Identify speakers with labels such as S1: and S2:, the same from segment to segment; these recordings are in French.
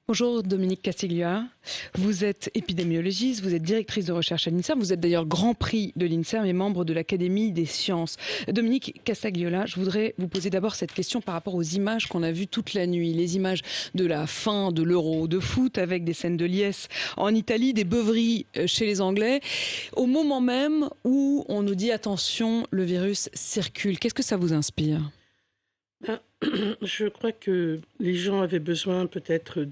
S1: Bonjour Dominique Castiglia, vous êtes épidémiologiste, vous êtes directrice de recherche à l'INSERM, vous êtes d'ailleurs grand prix de l'INSERM et membre de l'Académie des sciences. Dominique Castiglia, je voudrais vous poser d'abord cette question par rapport aux images qu'on a vues toute la nuit, les images de la fin de l'Euro de foot avec des scènes de liesse en Italie, des beuveries chez les Anglais, au moment même où on nous dit attention, le virus circule. Qu'est-ce que ça vous inspire ?
S2: Je crois que les gens avaient besoin peut-être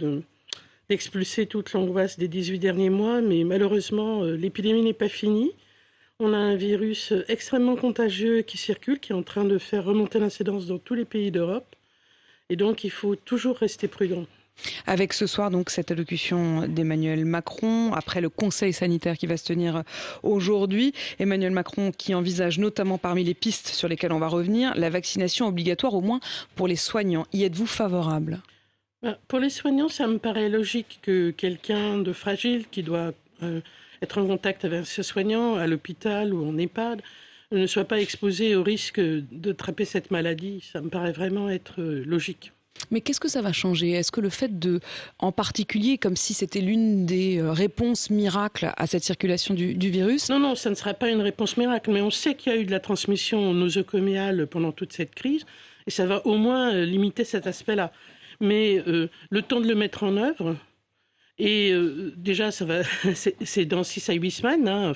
S2: d'expulser toute l'angoisse des 18 derniers mois, mais malheureusement, l'épidémie n'est pas finie. On a un virus extrêmement contagieux qui circule, qui est en train de faire remonter l'incidence dans tous les pays d'Europe. Et donc, il faut toujours rester prudent.
S1: Avec ce soir donc cette allocution d'Emmanuel Macron après le conseil sanitaire qui va se tenir aujourd'hui. Emmanuel Macron qui envisage notamment parmi les pistes sur lesquelles on va revenir la vaccination obligatoire au moins pour les soignants. Y êtes-vous favorable ?
S2: Pour les soignants, ça me paraît logique que quelqu'un de fragile qui doit être en contact avec ses soignants à l'hôpital ou en EHPAD ne soit pas exposé au risque d'attraper cette maladie. Ça me paraît vraiment être logique.
S1: Mais qu'est-ce que ça va changer ? Est-ce que le fait en particulier, comme si c'était l'une des réponses miracles à cette circulation du virus ?
S2: Non, ça ne sera pas une réponse miracle, mais on sait qu'il y a eu de la transmission nosocomiale pendant toute cette crise, et ça va au moins limiter cet aspect-là. Mais le temps de le mettre en œuvre, et déjà c'est dans 6 à 8 semaines,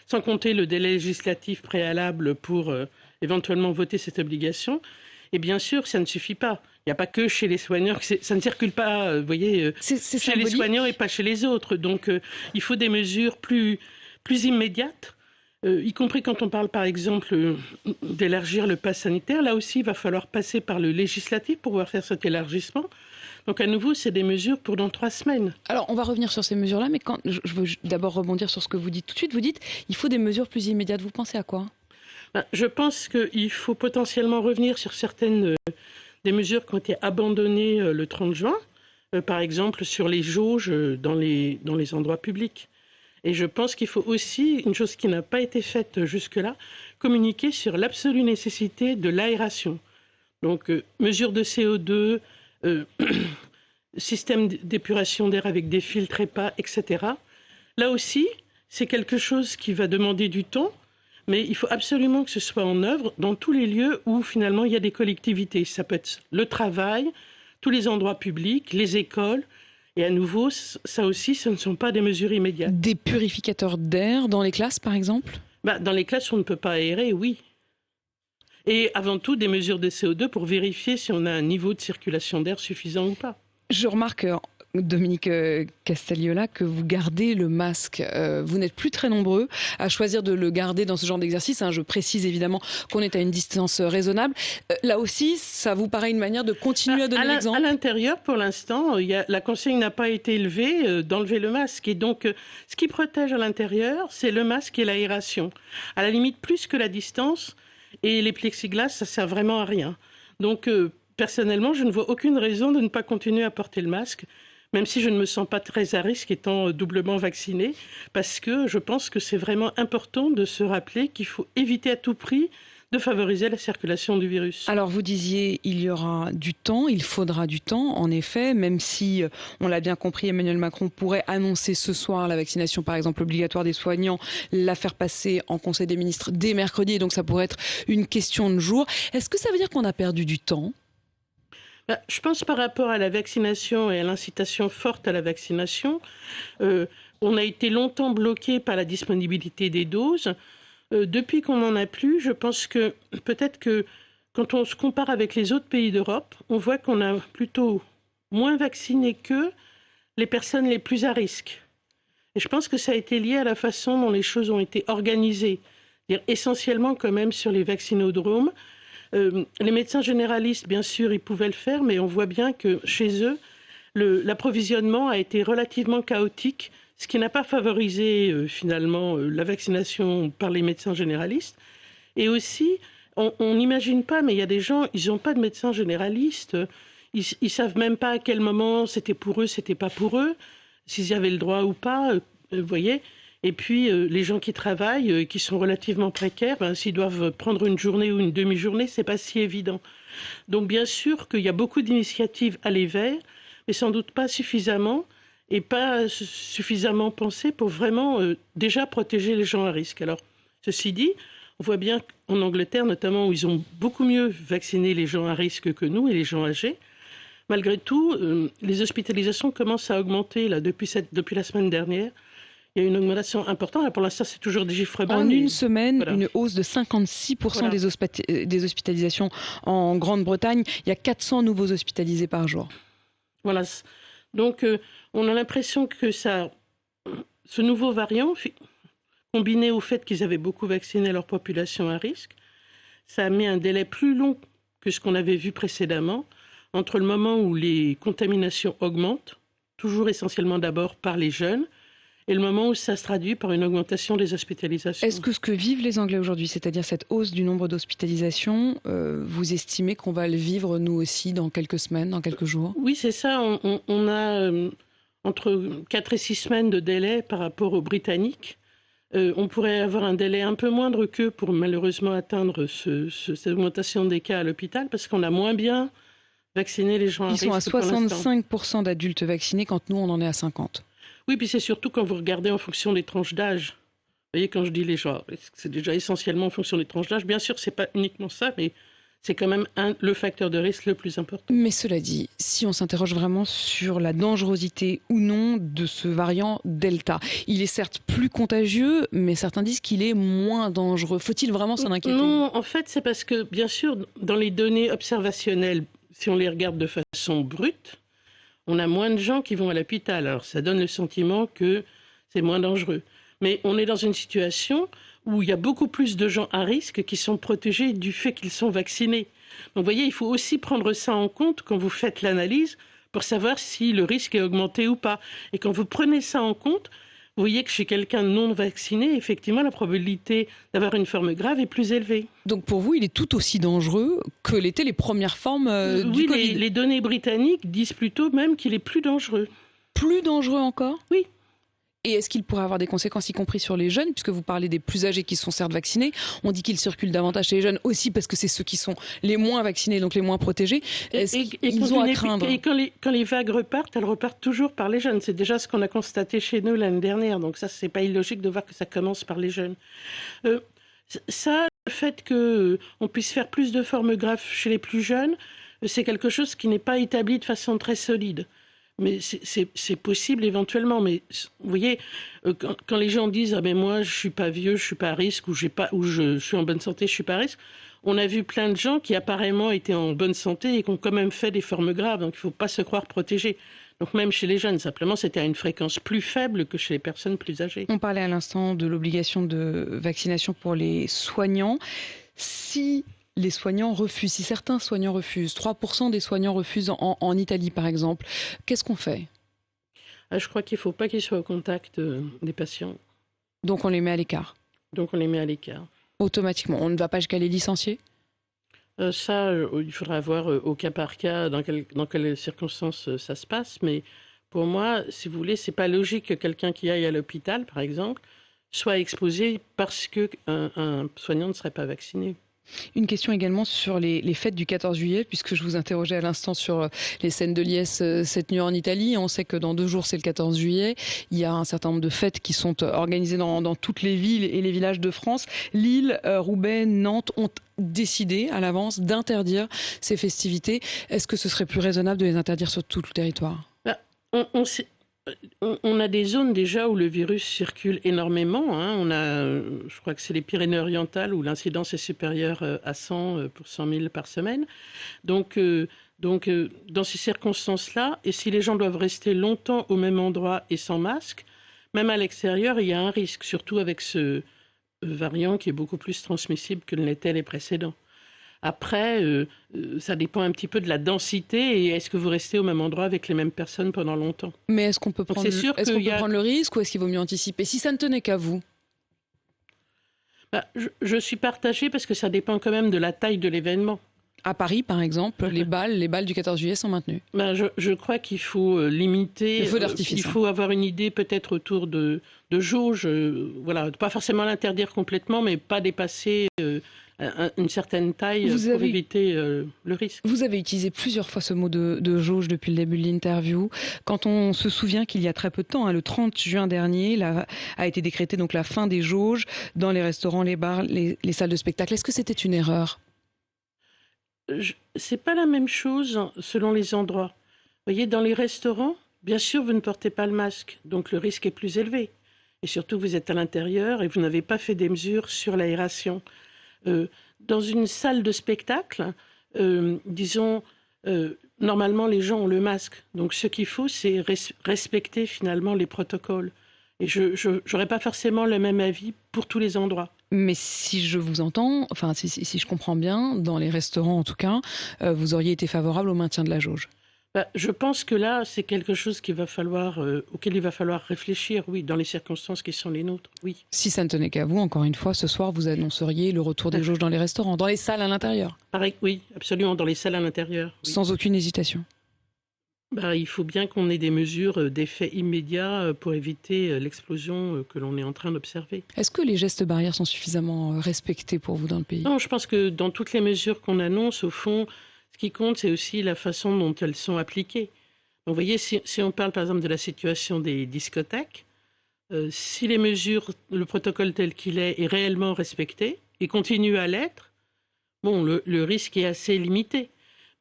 S2: sans compter le délai législatif préalable pour éventuellement voter cette obligation, et bien sûr, ça ne suffit pas. Il n'y a pas que chez les soignants, ça ne circule pas, vous voyez,
S1: c'est
S2: chez les soignants et pas chez les autres. Donc, il faut des mesures plus immédiates, y compris quand on parle, par exemple, d'élargir le pass sanitaire. Là aussi, il va falloir passer par le législatif pour pouvoir faire cet élargissement. Donc, à nouveau, c'est des mesures pour dans 3 semaines.
S1: Alors, on va revenir sur ces mesures-là, mais je veux d'abord rebondir sur ce que vous dites tout de suite. Vous dites, il faut des mesures plus immédiates. Vous pensez à quoi ?
S2: Je pense qu'il faut potentiellement revenir sur certaines des mesures qui ont été abandonnées le 30 juin, par exemple sur les jauges dans les endroits publics. Et je pense qu'il faut aussi, une chose qui n'a pas été faite jusque-là, communiquer sur l'absolue nécessité de l'aération. Donc, mesures de CO2, système d'épuration d'air avec des filtres EPA, etc. Là aussi, c'est quelque chose qui va demander du temps, mais il faut absolument que ce soit en œuvre dans tous les lieux où finalement il y a des collectivités. Ça peut être le travail, tous les endroits publics, les écoles. Et à nouveau, ça aussi, ce ne sont pas des mesures immédiates.
S1: Des purificateurs d'air dans les classes, par exemple ?
S2: Dans les classes, on ne peut pas aérer, oui. Et avant tout, des mesures de CO2 pour vérifier si on a un niveau de circulation d'air suffisant ou pas.
S1: Je remarque, Dominique Castiglia, que vous gardez le masque. Vous n'êtes plus très nombreux à choisir de le garder dans ce genre d'exercice. Je précise évidemment qu'on est à une distance raisonnable. Là aussi, ça vous paraît une manière de continuer à donner l'exemple ?
S2: À l'intérieur, pour l'instant, la consigne n'a pas été élevée d'enlever le masque. Et donc, ce qui protège à l'intérieur, c'est le masque et l'aération. À la limite, plus que la distance. Et les plexiglas, ça sert vraiment à rien. Donc, personnellement, je ne vois aucune raison de ne pas continuer à porter le masque, même si je ne me sens pas très à risque étant doublement vaccinée, parce que je pense que c'est vraiment important de se rappeler qu'il faut éviter à tout prix de favoriser la circulation du virus.
S1: Alors vous disiez, il y aura du temps, il faudra du temps, en effet, même si, on l'a bien compris, Emmanuel Macron pourrait annoncer ce soir la vaccination, par exemple, obligatoire des soignants, la faire passer en Conseil des ministres dès mercredi, et donc ça pourrait être une question de jour. Est-ce que ça veut dire qu'on a perdu du temps ?
S2: Je pense par rapport à la vaccination et à l'incitation forte à la vaccination, on a été longtemps bloqué par la disponibilité des doses. Depuis qu'on n'en a plus, je pense que peut-être que quand on se compare avec les autres pays d'Europe, on voit qu'on a plutôt moins vacciné qu'eux les personnes les plus à risque. Et je pense que ça a été lié à la façon dont les choses ont été organisées, c'est-à-dire essentiellement quand même sur les vaccinodromes. Les médecins généralistes, bien sûr, ils pouvaient le faire, mais on voit bien que chez eux, l'approvisionnement a été relativement chaotique, ce qui n'a pas favorisé finalement la vaccination par les médecins généralistes. Et aussi, on n'imagine pas, mais il y a des gens, ils n'ont pas de médecins généralistes, ils savent même pas à quel moment c'était pour eux, c'était pas pour eux, s'ils y avaient le droit ou pas, vous voyez. Et puis, les gens qui travaillent, qui sont relativement précaires, s'ils doivent prendre une journée ou une demi-journée, c'est pas si évident. Donc, bien sûr qu'il y a beaucoup d'initiatives aller vers, mais sans doute pas suffisamment et pas suffisamment pensé pour vraiment déjà protéger les gens à risque. Alors, ceci dit, on voit bien qu'en Angleterre, notamment, où ils ont beaucoup mieux vacciné les gens à risque que nous et les gens âgés, malgré tout, les hospitalisations commencent à augmenter là, depuis la semaine dernière. Il y a une augmentation importante. Là, pour l'instant, c'est toujours des chiffres bas.
S1: En une semaine,
S2: voilà.
S1: une hausse de 56% des hospitalisations en Grande-Bretagne. Il y a 400 nouveaux hospitalisés par jour.
S2: Voilà. Donc, on a l'impression que ce nouveau variant, combiné au fait qu'ils avaient beaucoup vacciné leur population à risque, ça a mis un délai plus long que ce qu'on avait vu précédemment, entre le moment où les contaminations augmentent, toujours essentiellement d'abord par les jeunes, et le moment où ça se traduit par une augmentation des hospitalisations.
S1: Est-ce que ce que vivent les Anglais aujourd'hui, c'est-à-dire cette hausse du nombre d'hospitalisations, vous estimez qu'on va le vivre nous aussi dans quelques semaines, dans quelques jours ?
S2: Oui, c'est ça. On a entre 4 et 6 semaines de délai par rapport aux Britanniques. On pourrait avoir un délai un peu moindre qu'eux pour malheureusement atteindre cette augmentation des cas à l'hôpital, parce qu'on a moins bien vacciné les gens à risque.
S1: Ils sont à 65% d'adultes vaccinés quand nous, on en est à 50%.
S2: Oui, puis c'est surtout quand vous regardez en fonction des tranches d'âge. Vous voyez, quand je dis les gens, c'est déjà essentiellement en fonction des tranches d'âge. Bien sûr, c'est pas uniquement ça, mais c'est quand même le facteur de risque le plus important.
S1: Mais cela dit, si on s'interroge vraiment sur la dangerosité ou non de ce variant Delta, il est certes plus contagieux, mais certains disent qu'il est moins dangereux. Faut-il vraiment s'en inquiéter ?
S2: Non, en fait, c'est parce que, bien sûr, dans les données observationnelles, si on les regarde de façon brute, on a moins de gens qui vont à l'hôpital. Alors, ça donne le sentiment que c'est moins dangereux. Mais on est dans une situation où il y a beaucoup plus de gens à risque qui sont protégés du fait qu'ils sont vaccinés. Donc, vous voyez, il faut aussi prendre ça en compte quand vous faites l'analyse pour savoir si le risque est augmenté ou pas. Et quand vous prenez ça en compte, vous voyez que chez quelqu'un non vacciné, effectivement, la probabilité d'avoir une forme grave est plus élevée.
S1: Donc pour vous, il est tout aussi dangereux que l'étaient les premières formes du Covid.
S2: Oui, les données britanniques disent plutôt même qu'il est plus dangereux.
S1: Plus dangereux encore ?
S2: Oui.
S1: Et est-ce qu'il pourrait avoir des conséquences, y compris sur les jeunes, puisque vous parlez des plus âgés qui sont certes vaccinés, on dit qu'ils circulent davantage chez les jeunes aussi parce que c'est ceux qui sont les moins vaccinés, donc les moins protégés. Est-ce qu'ils ont à craindre ?
S2: Et quand les vagues repartent, elles repartent toujours par les jeunes. C'est déjà ce qu'on a constaté chez nous l'année dernière, donc ça, c'est pas illogique de voir que ça commence par les jeunes. Ça, le fait qu'on puisse faire plus de formes graves chez les plus jeunes, c'est quelque chose qui n'est pas établi de façon très solide. Mais c'est possible éventuellement. Mais vous voyez, quand les gens disent « Ah ben moi, je suis pas vieux, je suis pas à risque » ou je suis en bonne santé, je suis pas à risque », on a vu plein de gens qui apparemment étaient en bonne santé et qui ont quand même fait des formes graves. Donc il faut pas se croire protégés. Donc même chez les jeunes, simplement, c'était à une fréquence plus faible que chez les personnes plus âgées.
S1: On parlait à l'instant de l'obligation de vaccination pour les soignants. Si les soignants refusent, si certains soignants refusent, 3% des soignants refusent en Italie par exemple, qu'est-ce qu'on fait ?
S2: Je crois qu'il ne faut pas qu'ils soient au contact des patients.
S1: Donc on les met à l'écart ?
S2: Donc on les met à l'écart.
S1: Automatiquement, on ne va pas jusqu'à les licencier ?
S2: Ça, il faudra voir au cas par cas dans quelles circonstances ça se passe. Mais pour moi, si vous voulez, c'est pas logique que quelqu'un qui aille à l'hôpital, par exemple, soit exposé parce qu'un soignant ne serait pas vacciné.
S1: Une question également sur les fêtes du 14 juillet, puisque je vous interrogeais à l'instant sur les scènes de liesse cette nuit en Italie. On sait que dans 2 jours, c'est le 14 juillet. Il y a un certain nombre de fêtes qui sont organisées dans toutes les villes et les villages de France. Lille, Roubaix, Nantes ont décidé à l'avance d'interdire ces festivités. Est-ce que ce serait plus raisonnable de les interdire sur tout le territoire ?
S2: On a des zones déjà où le virus circule énormément. On a, je crois que c'est les Pyrénées-Orientales où l'incidence est supérieure à 100 pour 100 000 par semaine. Donc, dans ces circonstances-là, et si les gens doivent rester longtemps au même endroit et sans masque, même à l'extérieur, il y a un risque, surtout avec ce variant qui est beaucoup plus transmissible que ne l'étaient les précédents. Après, ça dépend un petit peu de la densité et est-ce que vous restez au même endroit avec les mêmes personnes pendant longtemps.
S1: Mais est-ce qu'on peut prendre le risque ou est-ce qu'il vaut mieux anticiper ? Si ça ne tenait qu'à vous ?
S2: Je suis partagée parce que ça dépend quand même de la taille de l'événement.
S1: À Paris, par exemple, les balles du 14 juillet sont maintenues.
S2: Je crois qu'il faut limiter.
S1: Le feu d'artifice.
S2: Il faut avoir une idée peut-être autour de jauges. Voilà, pas forcément l'interdire complètement, mais pas dépasser une certaine taille pour éviter le risque.
S1: Vous avez utilisé plusieurs fois ce mot de jauge depuis le début de l'interview. Quand on se souvient qu'il y a très peu de temps, le 30 juin dernier, a été décrétée donc la fin des jauges dans les restaurants, les bars, les salles de spectacle. Est-ce que c'était une erreur ?
S2: C'est pas la même chose selon les endroits. Vous voyez, dans les restaurants, bien sûr, vous ne portez pas le masque, donc le risque est plus élevé. Et surtout, vous êtes à l'intérieur et vous n'avez pas fait des mesures sur l'aération. Dans une salle de spectacle, normalement, les gens ont le masque. Donc, ce qu'il faut, c'est respecter finalement les protocoles. Et je n'aurais pas forcément le même avis pour tous les endroits.
S1: Mais si je vous entends, enfin, si je comprends bien, dans les restaurants en tout cas, vous auriez été favorable au maintien de la jauge.
S2: Je pense que là, c'est quelque chose auquel il va falloir réfléchir, oui, dans les circonstances qui sont les nôtres, oui.
S1: Si ça ne tenait qu'à vous, encore une fois, ce soir, vous annonceriez le retour des jauges dans les restaurants, dans les salles à l'intérieur.
S2: Pareil, oui, absolument, dans les salles à l'intérieur. Oui.
S1: Sans aucune hésitation.
S2: Il faut bien qu'on ait des mesures d'effet immédiat pour éviter l'explosion que l'on est en train d'observer.
S1: Est-ce que les gestes barrières sont suffisamment respectés pour vous dans le pays ?
S2: Non, je pense que dans toutes les mesures qu'on annonce, au fond, ce qui compte, c'est aussi la façon dont elles sont appliquées. Donc, vous voyez, si on parle par exemple de la situation des discothèques, si les mesures, le protocole tel qu'il est réellement respecté et continue à l'être, le risque est assez limité.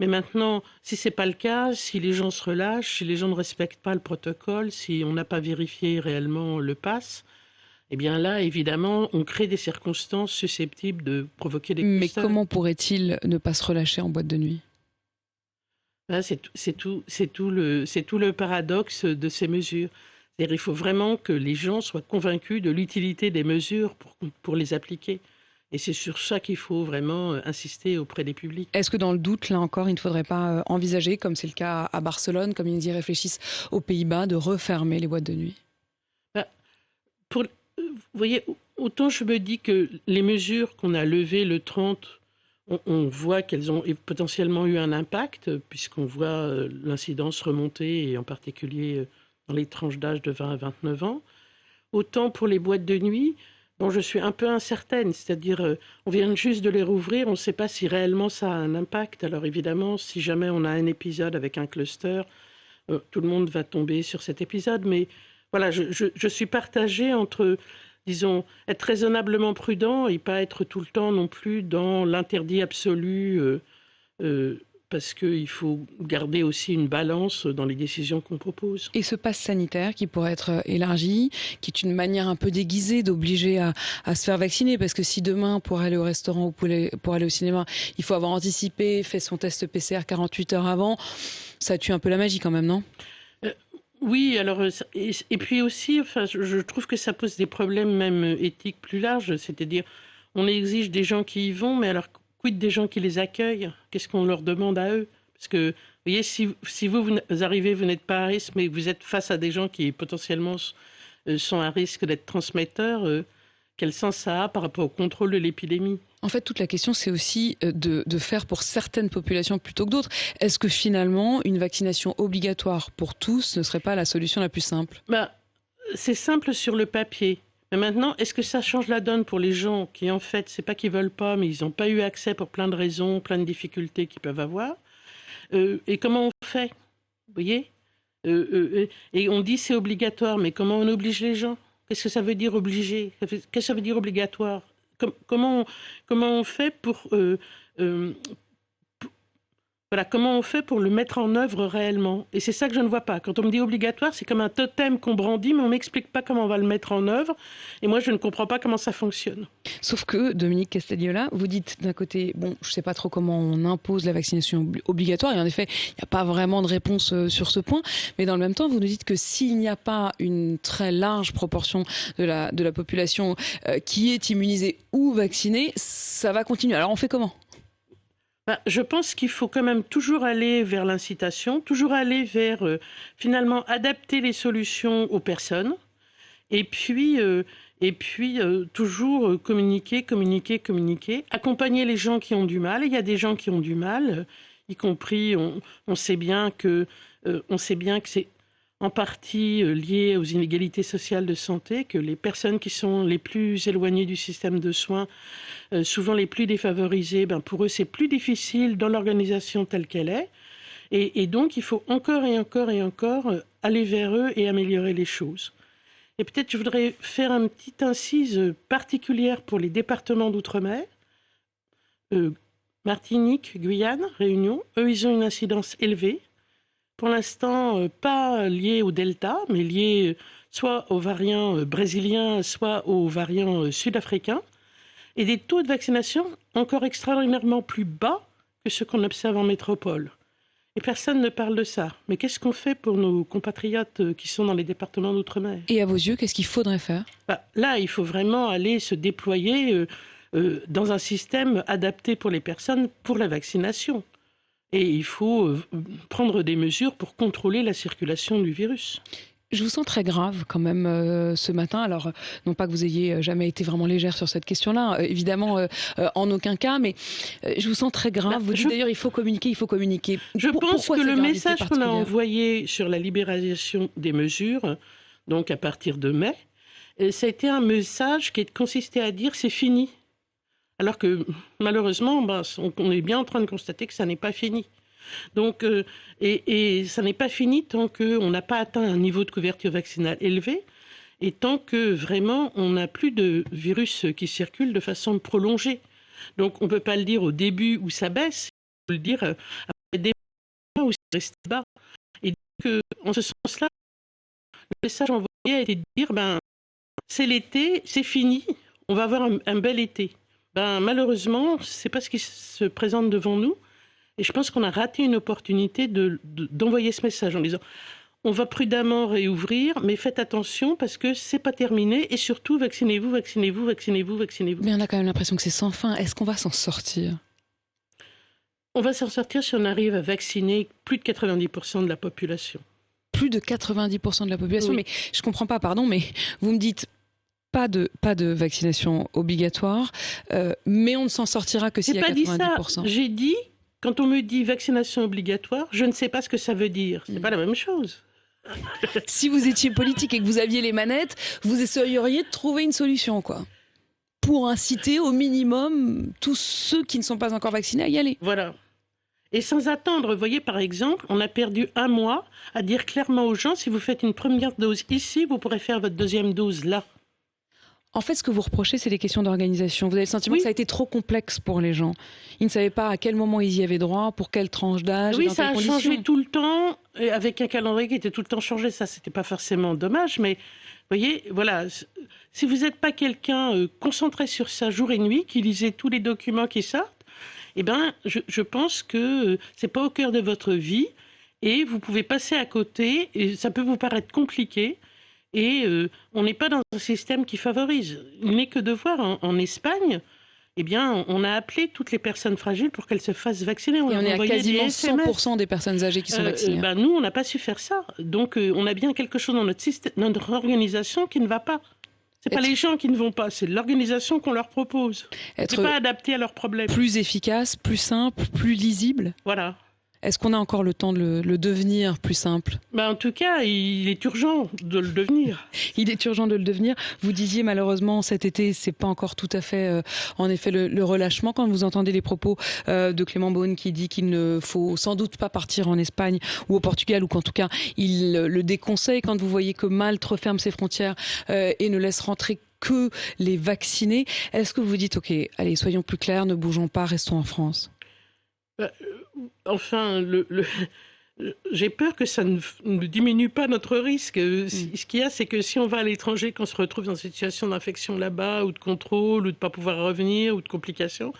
S2: Mais maintenant, si ce n'est pas le cas, si les gens se relâchent, si les gens ne respectent pas le protocole, si on n'a pas vérifié réellement le pass, eh bien là, évidemment, on crée des circonstances susceptibles de provoquer des clusters.
S1: Mais comment pourrait-il ne pas se relâcher en boîte de nuit ?
S2: C'est tout le paradoxe de ces mesures. C'est-à-dire, il faut vraiment que les gens soient convaincus de l'utilité des mesures pour les appliquer. Et c'est sur ça qu'il faut vraiment insister auprès des publics.
S1: Est-ce que dans le doute, là encore, il ne faudrait pas envisager, comme c'est le cas à Barcelone, comme ils y réfléchissent aux Pays-Bas, de refermer les boîtes de nuit ?
S2: Vous voyez, autant je me dis que les mesures qu'on a levées le 30, on voit qu'elles ont potentiellement eu un impact, puisqu'on voit l'incidence remonter, et en particulier dans les tranches d'âge de 20 à 29 ans. Autant pour les boîtes de nuit, je suis un peu incertaine, c'est-à-dire on vient juste de les rouvrir, on ne sait pas si réellement ça a un impact. Alors évidemment, si jamais on a un épisode avec un cluster, tout le monde va tomber sur cet épisode. Mais voilà, je suis partagée entre, disons, être raisonnablement prudent et pas être tout le temps non plus dans l'interdit absolu, parce qu'il faut garder aussi une balance dans les décisions qu'on propose.
S1: Et ce pass sanitaire qui pourrait être élargi, qui est une manière un peu déguisée d'obliger à se faire vacciner, parce que si demain, pour aller au restaurant ou pour aller au cinéma, il faut avoir anticipé, fait son test PCR 48 heures avant, ça tue un peu la magie quand même, non ?
S2: Oui, alors, et puis aussi, je trouve que ça pose des problèmes même éthiques plus larges, c'est-à-dire, on exige des gens qui y vont, mais alors, quid des gens qui les accueillent ? Qu'est-ce qu'on leur demande à eux ? Parce que, vous voyez, si vous arrivez, vous n'êtes pas à risque, mais vous êtes face à des gens qui potentiellement sont à risque d'être transmetteurs, quel sens ça a par rapport au contrôle de l'épidémie ?
S1: En fait, toute la question, c'est aussi de faire pour certaines populations plutôt que d'autres. Est-ce que finalement, une vaccination obligatoire pour tous ne serait pas la solution la plus simple ?
S2: C'est simple sur le papier. Mais maintenant, est-ce que ça change la donne pour les gens qui, en fait, c'est pas qu'ils veulent pas, mais ils n'ont pas eu accès pour plein de raisons, plein de difficultés qu'ils peuvent avoir ? Et comment on fait ? Vous voyez ? Et on dit c'est obligatoire, mais comment on oblige les gens ? Qu'est-ce que ça veut dire obliger ? Qu'est-ce que ça veut dire obligatoire ? Comment on fait comment on fait pour le mettre en œuvre réellement ? Et c'est ça que je ne vois pas. Quand on me dit obligatoire, c'est comme un totem qu'on brandit, mais on ne m'explique pas comment on va le mettre en œuvre. Et moi, je ne comprends pas comment ça fonctionne.
S1: Sauf que, Dominique Castagliola, vous dites d'un côté, je ne sais pas trop comment on impose la vaccination obligatoire, et en effet, il n'y a pas vraiment de réponse sur ce point, mais dans le même temps, vous nous dites que s'il n'y a pas une très large proportion de la population qui est immunisée ou vaccinée, ça va continuer. Alors on fait comment ?
S2: Je pense qu'il faut quand même toujours aller vers l'incitation, toujours aller vers, finalement, adapter les solutions aux personnes, et puis toujours communiquer, accompagner les gens qui ont du mal. Et il y a des gens qui ont du mal, y compris, on sait bien que c'est... en partie lié aux inégalités sociales de santé, que les personnes qui sont les plus éloignées du système de soins, souvent les plus défavorisées, pour eux c'est plus difficile dans l'organisation telle qu'elle est. Et donc il faut encore et encore et encore aller vers eux et améliorer les choses. Et peut-être je voudrais faire une petite incise particulière pour les départements d'outre-mer. Martinique, Guyane, Réunion, eux ils ont une incidence élevée. Pour l'instant, pas lié au Delta, mais lié soit aux variants brésiliens, soit aux variants sud-africains, et des taux de vaccination encore extraordinairement plus bas que ceux qu'on observe en métropole. Et personne ne parle de ça. Mais qu'est-ce qu'on fait pour nos compatriotes qui sont dans les départements d'outre-mer ?
S1: Et à vos yeux, qu'est-ce qu'il faudrait faire ?
S2: Là, il faut vraiment aller se déployer dans un système adapté pour les personnes pour la vaccination. Et il faut prendre des mesures pour contrôler la circulation du virus.
S1: Je vous sens très grave quand même ce matin. Alors, non pas que vous ayez jamais été vraiment légère sur cette question-là, évidemment, en aucun cas, mais je vous sens très grave. Vous dites d'ailleurs, il faut communiquer, il faut communiquer.
S2: Je pense que le message qu'on a envoyé sur la libéralisation des mesures, donc à partir de mai, ça a été un message qui consistait à dire c'est fini. Alors que malheureusement, on est bien en train de constater que ça n'est pas fini. Donc, et ça n'est pas fini tant qu'on n'a pas atteint un niveau de couverture vaccinale élevé et tant que vraiment on n'a plus de virus qui circule de façon prolongée. Donc on ne peut pas le dire au début où ça baisse, on peut le dire après des mois où ça reste bas. Et donc, en ce sens-là, le message envoyé a été de dire c'est l'été, c'est fini, on va avoir un bel été. Malheureusement, ce n'est pas ce qui se présente devant nous. Et je pense qu'on a raté une opportunité d'envoyer ce message en disant on va prudemment réouvrir, mais faites attention parce que c'est pas terminé et surtout vaccinez-vous, vaccinez-vous, vaccinez-vous, vaccinez-vous.
S1: Mais on a quand même l'impression que c'est sans fin. Est-ce qu'on va s'en sortir ?
S2: On va s'en sortir si on arrive à vacciner plus de 90% de la population.
S1: Plus de 90% de la population,
S2: oui.
S1: Mais je comprends pas, pardon, mais vous me dites pas de vaccination obligatoire, mais on ne s'en sortira que s'il y a 90%.
S2: J'ai pas dit ça. J'ai dit, quand on me dit vaccination obligatoire, je ne sais pas ce que ça veut dire. C'est pas la même chose.
S1: Si vous étiez politique et que vous aviez les manettes, vous essayeriez de trouver une solution, quoi. Pour inciter au minimum tous ceux qui ne sont pas encore vaccinés à y aller.
S2: Voilà. Et sans attendre, vous voyez, par exemple, on a perdu 1 mois à dire clairement aux gens, si vous faites une première dose ici, vous pourrez faire votre deuxième dose là.
S1: En fait, ce que vous reprochez, c'est les questions d'organisation. Vous avez le sentiment que ça a été trop complexe pour les gens. Ils ne savaient pas à quel moment ils y avaient droit, pour quelle tranche d'âge,
S2: oui,
S1: dans quelles conditions.
S2: Ça a changé tout le temps, avec un calendrier qui était tout le temps changé. Ça, c'était pas forcément dommage, mais vous voyez, voilà, si vous n'êtes pas quelqu'un concentré sur ça jour et nuit, qui lisait tous les documents qui sortent, je pense que c'est pas au cœur de votre vie et vous pouvez passer à côté et ça peut vous paraître compliqué. Et on n'est pas dans un système qui favorise. Il n'est que de voir en Espagne, on a appelé toutes les personnes fragiles pour qu'elles se fassent vacciner.
S1: Et on est à quasiment 100% des personnes âgées qui sont vaccinées.
S2: Nous, on n'a pas su faire ça. Donc, on a bien quelque chose dans notre système, dans notre organisation qui ne va pas. C'est pas les gens qui ne vont pas, c'est l'organisation qu'on leur propose. C'est pas adapté à leurs problèmes.
S1: Plus efficace, plus simple, plus lisible.
S2: Voilà.
S1: Est-ce qu'on a encore le temps de le devenir plus simple ?
S2: En tout cas, il est urgent de le devenir.
S1: Il est urgent de le devenir. Vous disiez malheureusement cet été, c'est pas encore tout à fait, en effet, le relâchement. Quand vous entendez les propos de Clément Beaune qui dit qu'il ne faut sans doute pas partir en Espagne ou au Portugal, ou qu'en tout cas il le déconseille, quand vous voyez que Malte referme ses frontières et ne laisse rentrer que les vaccinés, est-ce que vous dites, ok, allez, soyons plus clairs, ne bougeons pas, restons en France ?
S2: Enfin, j'ai peur que ça ne diminue pas notre risque. Ce qu'il y a, c'est que si on va à l'étranger, qu'on se retrouve dans une situation d'infection là-bas, ou de contrôle, ou de ne pas pouvoir revenir, ou de complications,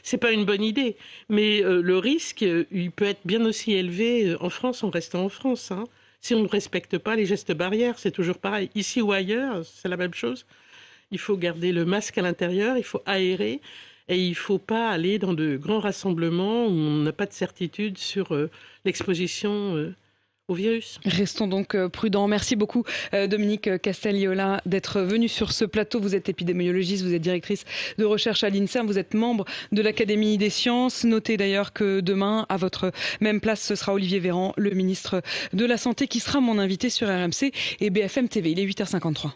S2: c'est pas une bonne idée. Mais le risque, il peut être bien aussi élevé en France, en restant en France. Hein. Si on ne respecte pas les gestes barrières, c'est toujours pareil. Ici ou ailleurs, c'est la même chose. Il faut garder le masque à l'intérieur, il faut aérer. Et il ne faut pas aller dans de grands rassemblements où on n'a pas de certitude sur l'exposition au virus.
S1: Restons donc prudents. Merci beaucoup Dominique Castagliola d'être venue sur ce plateau. Vous êtes épidémiologiste, vous êtes directrice de recherche à l'INSERM, vous êtes membre de l'Académie des sciences. Notez d'ailleurs que demain, à votre même place, ce sera Olivier Véran, le ministre de la Santé, qui sera mon invité sur RMC et BFM TV. Il est 8h53.